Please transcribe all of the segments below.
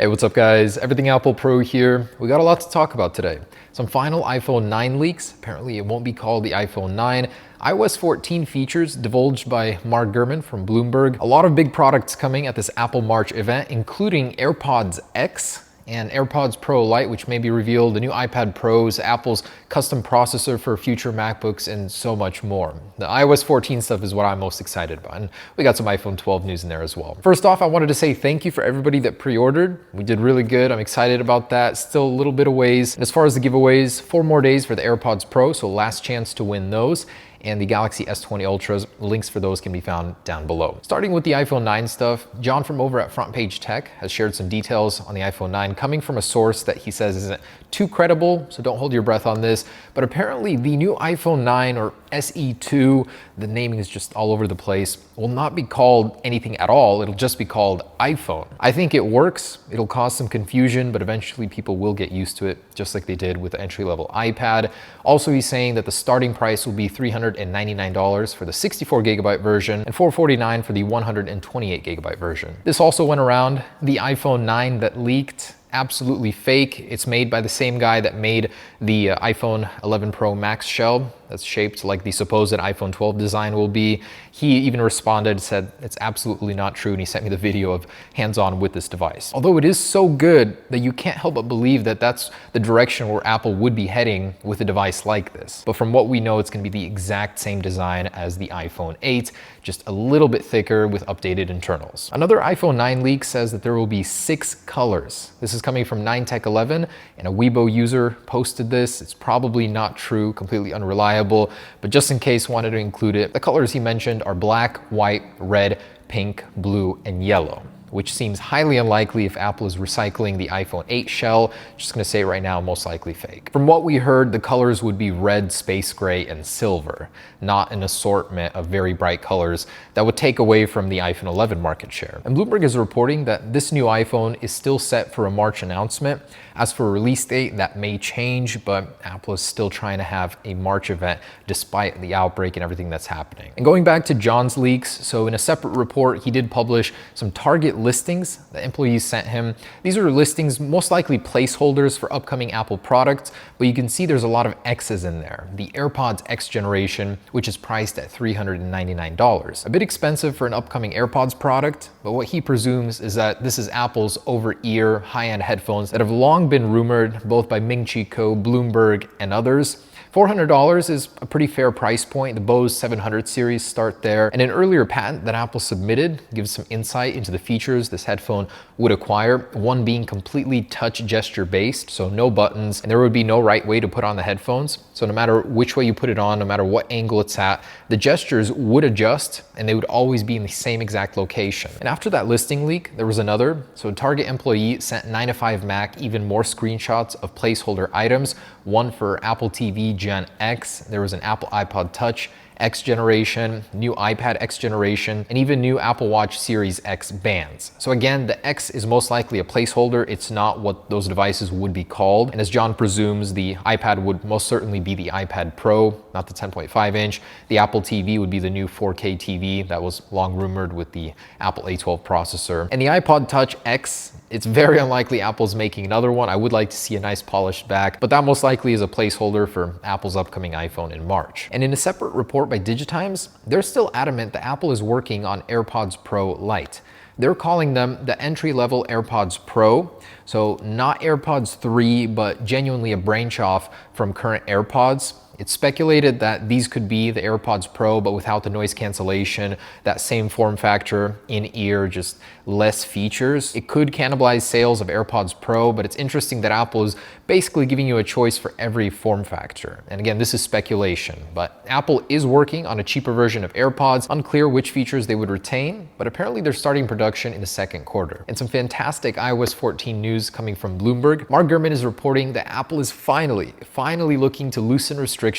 Hey, what's up guys? EverythingApplePro here. We got a lot to talk about today. Some final iPhone 9 leaks. Apparently it won't be called the iPhone 9. iOS 14 features divulged by Mark Gurman from Bloomberg. A lot of big products coming at this Apple March event, including AirPods X and AirPods Pro Lite, which may be revealed, the new iPad Pros, Apple's custom processor for future MacBooks, and so much more. The iOS 14 stuff is what I'm most excited about, and we got some iPhone 12 news in there as well. First off, I wanted to say thank you for everybody that pre-ordered. We did really good. I'm excited about that. Still a little bit of ways. And as far as the giveaways, 4 more days for the AirPods Pro, so last chance to win those. And the Galaxy S20 Ultras. Links for those can be found down below. Starting with the iPhone 9 stuff, John from over at Front Page Tech has shared some details on the iPhone 9 coming from a source that he says isn't too credible, so don't hold your breath on this. But apparently the new iPhone 9 or SE2, the naming is just all over the place, will not be called anything at all. It'll just be called iPhone. I think it works. It'll cause some confusion, but eventually people will get used to it, just like they did with the entry-level iPad. Also, he's saying that the starting price will be $399 for the 64GB version and $449 for the 128GB version. This also went around. The iPhone 9 that leaked, absolutely fake. It's made by the same guy that made the iPhone 11 Pro Max shell that's shaped like the supposed iPhone 12 design will be. He even responded, said it's absolutely not true, and he sent me the video of hands-on with this device. Although it is so good that you can't help but believe that that's the direction where Apple would be heading with a device like this. But from what we know, it's going to be the exact same design as the iPhone 8, just a little bit thicker with updated internals. Another iPhone 9 leak says that there will be 6 colors. This is coming from 9tech11, and a Weibo user posted this. It's probably not true, completely unreliable, but just in case, wanted to include it. The colors he mentioned are black, white, red, pink, blue, and yellow, which seems highly unlikely if Apple is recycling the iPhone 8 shell. Just gonna say right now, most likely fake. From what we heard, the colors would be red, space gray, and silver, not an assortment of very bright colors that would take away from the iPhone 11 market share. And Bloomberg is reporting that this new iPhone is still set for a March announcement. As for a release date, that may change, but Apple is still trying to have a March event despite the outbreak and everything that's happening. And going back to John's leaks, so in a separate report, he did publish some target listings that employees sent him. These are listings, most likely placeholders for upcoming Apple products, but you can see there's a lot of X's in there. The AirPods X generation, which is priced at $399. A bit expensive for an upcoming AirPods product, but what he presumes is that this is Apple's over-ear high-end headphones that have long been rumored both by Ming-Chi Kuo, Bloomberg, and others. $400 is a pretty fair price point. The Bose 700 series start there. And an earlier patent that Apple submitted gives some insight into the features this headphone would acquire. One being completely touch gesture based, so no buttons, and there would be no right way to put on the headphones. So no matter which way you put it on, no matter what angle it's at, the gestures would adjust and they would always be in the same exact location. And after that listing leak, there was another. So a Target employee sent 9to5Mac even more screenshots of placeholder items, one for Apple TV Gen X, there was an Apple iPod Touch X generation, new iPad X generation, and even new Apple Watch Series X bands. So again, the X is most likely a placeholder. It's not what those devices would be called. And as John presumes, the iPad would most certainly be the iPad Pro, not the 10.5 inch. The Apple TV would be the new 4K TV that was long rumored with the Apple A12 processor. And the iPod Touch X, it's very unlikely Apple's making another one. I would like to see a nice polished back, but that most likely is a placeholder for Apple's upcoming iPhone in March. And in a separate report by Digitimes, they're still adamant that Apple is working on AirPods Pro Lite. They're calling them the entry-level AirPods Pro. So not AirPods 3, but genuinely a branch off from current AirPods. It's speculated that these could be the AirPods Pro, but without the noise cancellation, that same form factor, in-ear, just less features. It could cannibalize sales of AirPods Pro, but it's interesting that Apple is basically giving you a choice for every form factor. And again, this is speculation, but Apple is working on a cheaper version of AirPods. Unclear which features they would retain, but apparently they're starting production in the second quarter. And some fantastic iOS 14 news coming from Bloomberg. Mark Gurman is reporting that Apple is finally looking to loosen restrictions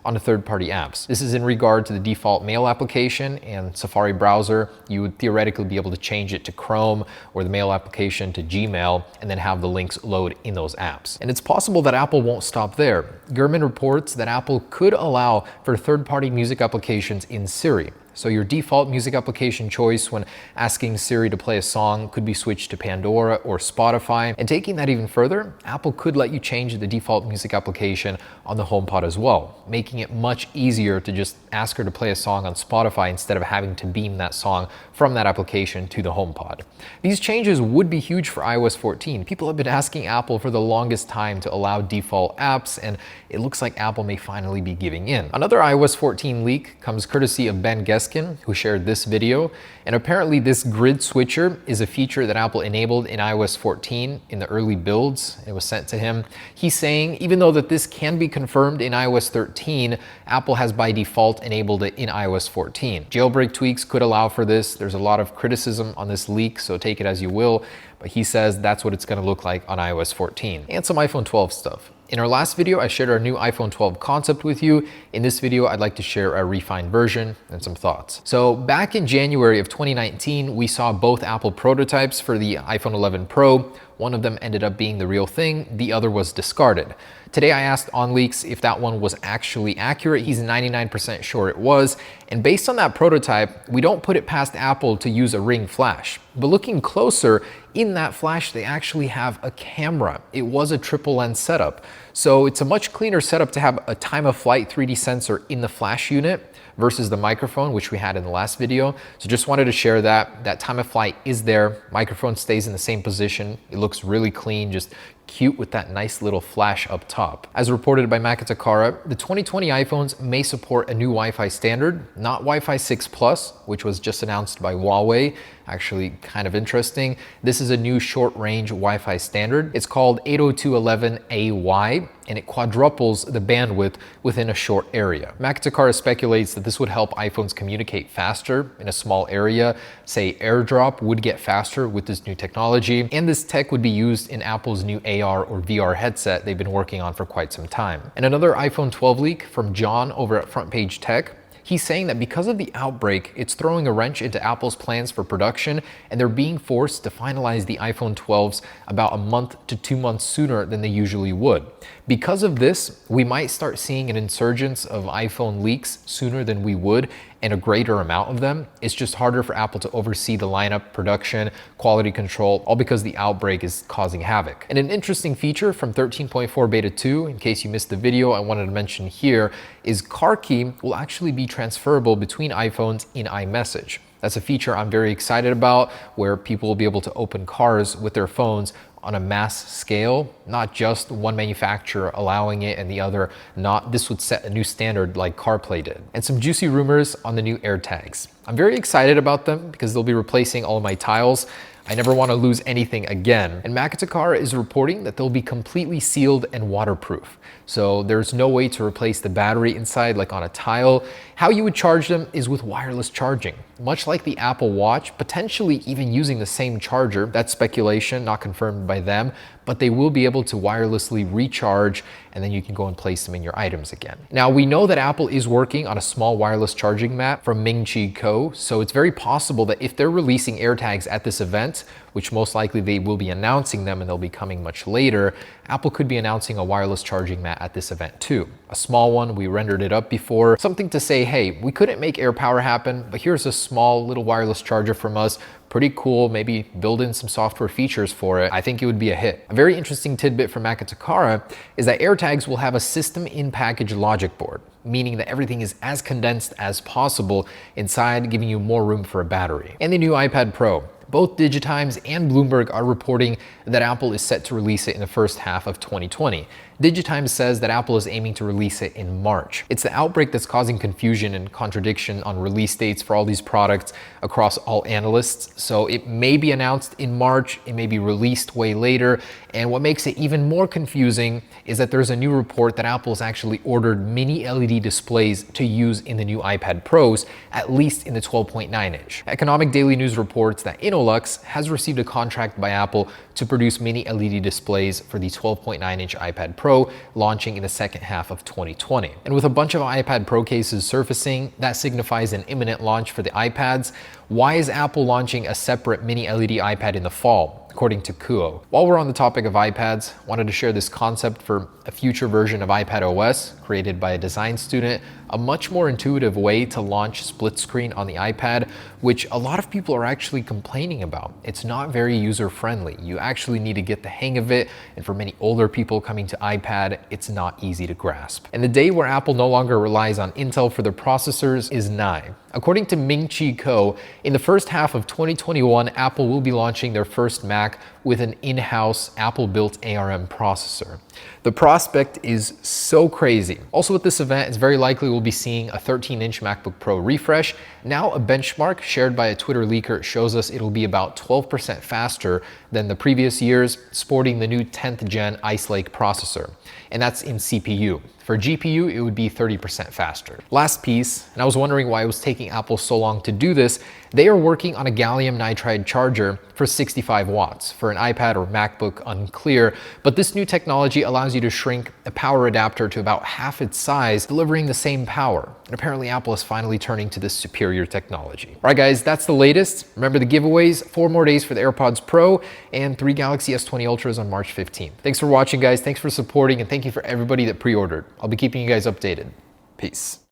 on the third-party apps. This is in regard to the default Mail application and Safari browser. You would theoretically be able to change it to Chrome or the Mail application to Gmail and then have the links load in those apps. And it's possible that Apple won't stop there. Gurman reports that Apple could allow for third-party music applications in Syria. So your default music application choice when asking Siri to play a song could be switched to Pandora or Spotify. And taking that even further, Apple could let you change the default music application on the HomePod as well, making it much easier to just ask her to play a song on Spotify instead of having to beam that song from that application to the HomePod. These changes would be huge for iOS 14. People have been asking Apple for the longest time to allow default apps, and it looks like Apple may finally be giving in. Another iOS 14 leak comes courtesy of Ben Geskin, who shared this video, and apparently this grid switcher is a feature that Apple enabled in iOS 14 in the early builds. It was sent to him. He's saying, even though that this can be confirmed in iOS 13, Apple has by default enabled it in iOS 14. Jailbreak tweaks could allow for this. There's a lot of criticism on this leak, so take it as you will, but he says that's what it's going to look like on iOS 14. And some iPhone 12 stuff. In our last video, I shared our new iPhone 12 concept with you. In this video, I'd like to share a refined version and some thoughts. So back in January of 2019, we saw both Apple prototypes for the iPhone 11 Pro. One of them ended up being the real thing, the other was discarded. Today I asked OnLeaks if that one was actually accurate. He's 99% sure it was. And based on that prototype, we don't put it past Apple to use a ring flash. But looking closer, in that flash, they actually have a camera. It was a triple lens setup. So it's a much cleaner setup to have a time of flight 3D sensor in the flash unit versus the microphone, which we had in the last video. So just wanted to share that. That time of flight is there. Microphone stays in the same position. It looks really clean, just cute with that nice little flash up top. As reported by Takara, the 2020 iPhones may support a new Wi-Fi standard, not Wi-Fi 6 Plus, which was just announced by Huawei. Actually kind of interesting. This is a new short-range Wi-Fi standard. It's called 802.11ay, and it quadruples the bandwidth within a short area. Takara speculates that this would help iPhones communicate faster in a small area. Say AirDrop would get faster with this new technology, and this tech would be used in Apple's new AR or VR headset they've been working on for quite some time. And another iPhone 12 leak from John over at Front Page Tech. He's saying that because of the outbreak, it's throwing a wrench into Apple's plans for production, and they're being forced to finalize the iPhone 12s about a month to 2 months sooner than they usually would. Because of this, we might start seeing an insurgence of iPhone leaks sooner than we would, and a greater amount of them. It's just harder for Apple to oversee the lineup, production, quality control, all because the outbreak is causing havoc. And an interesting feature from 13.4 Beta 2, in case you missed the video, I wanted to mention here, is Car Key will actually be transferable between iPhones in iMessage. That's a feature I'm very excited about, where people will be able to open cars with their phones on a mass scale, not just one manufacturer allowing it and the other not. This would set a new standard like CarPlay did. And some juicy rumors on the new AirTags. I'm very excited about them because they'll be replacing all of my tiles. I never want to lose anything again. And Takara is reporting that they'll be completely sealed and waterproof. So there's no way to replace the battery inside like on a tile. How you would charge them is with wireless charging, much like the Apple Watch, potentially even using the same charger. That's speculation, not confirmed by them, but they will be able to wirelessly recharge, and then you can go and place them in your items again. Now, we know that Apple is working on a small wireless charging mat from Ming-Chi Co., so it's very possible that if they're releasing AirTags at this event, which most likely they will be announcing them and they'll be coming much later, Apple could be announcing a wireless charging mat at this event too. A small one, we rendered it up before, something to say, hey, we couldn't make AirPower happen, but here's a small little wireless charger from us. Pretty cool, maybe build in some software features for it. I think it would be a hit. A very interesting tidbit from Takara is that AirTags will have a system in-package logic board, meaning that everything is as condensed as possible inside, giving you more room for a battery. And the new iPad Pro. Both Digitimes and Bloomberg are reporting that Apple is set to release it in the first half of 2020. Digitimes says that Apple is aiming to release it in March. It's the outbreak that's causing confusion and contradiction on release dates for all these products across all analysts. So it may be announced in March, it may be released way later. And what makes it even more confusing is that there's a new report that Apple has actually ordered mini LED displays to use in the new iPad Pros, at least in the 12.9 inch. Economic Daily News reports that Innolux has received a contract by Apple to produce mini LED displays for the 12.9 inch iPad Pro, launching in the second half of 2020. And with a bunch of iPad Pro cases surfacing, that signifies an imminent launch for the iPads. Why is Apple launching a separate mini LED iPad in the fall? according to Kuo. While we're on the topic of iPads, I wanted to share this concept for a future version of iPadOS created by a design student, a much more intuitive way to launch split screen on the iPad, which a lot of people are actually complaining about. It's not very user-friendly. You actually need to get the hang of it, and for many older people coming to iPad, it's not easy to grasp. And the day where Apple no longer relies on Intel for their processors is nigh. According to Ming-Chi Kuo, in the first half of 2021, Apple will be launching their first Mac with an in-house Apple-built ARM processor. The prospect is so crazy. Also at this event, it's very likely we'll be seeing a 13-inch MacBook Pro refresh. Now a benchmark shared by a Twitter leaker shows us it'll be about 12% faster than the previous years, sporting the new 10th gen Ice Lake processor. And that's in CPU. For GPU, it would be 30% faster. Last piece, and I was wondering why it was taking Apple so long to do this, they are working on a gallium nitride charger for 65 watts. For an iPad or MacBook, unclear, but this new technology allows you to shrink a power adapter to about half its size, delivering the same power. And apparently Apple is finally turning to this superior technology. All right guys, that's the latest. Remember the giveaways, 4 more days for the AirPods Pro and 3 Galaxy S20 Ultras on March 15th. Thanks for watching guys, thanks for supporting, and thank you for everybody that pre-ordered. I'll be keeping you guys updated. Peace.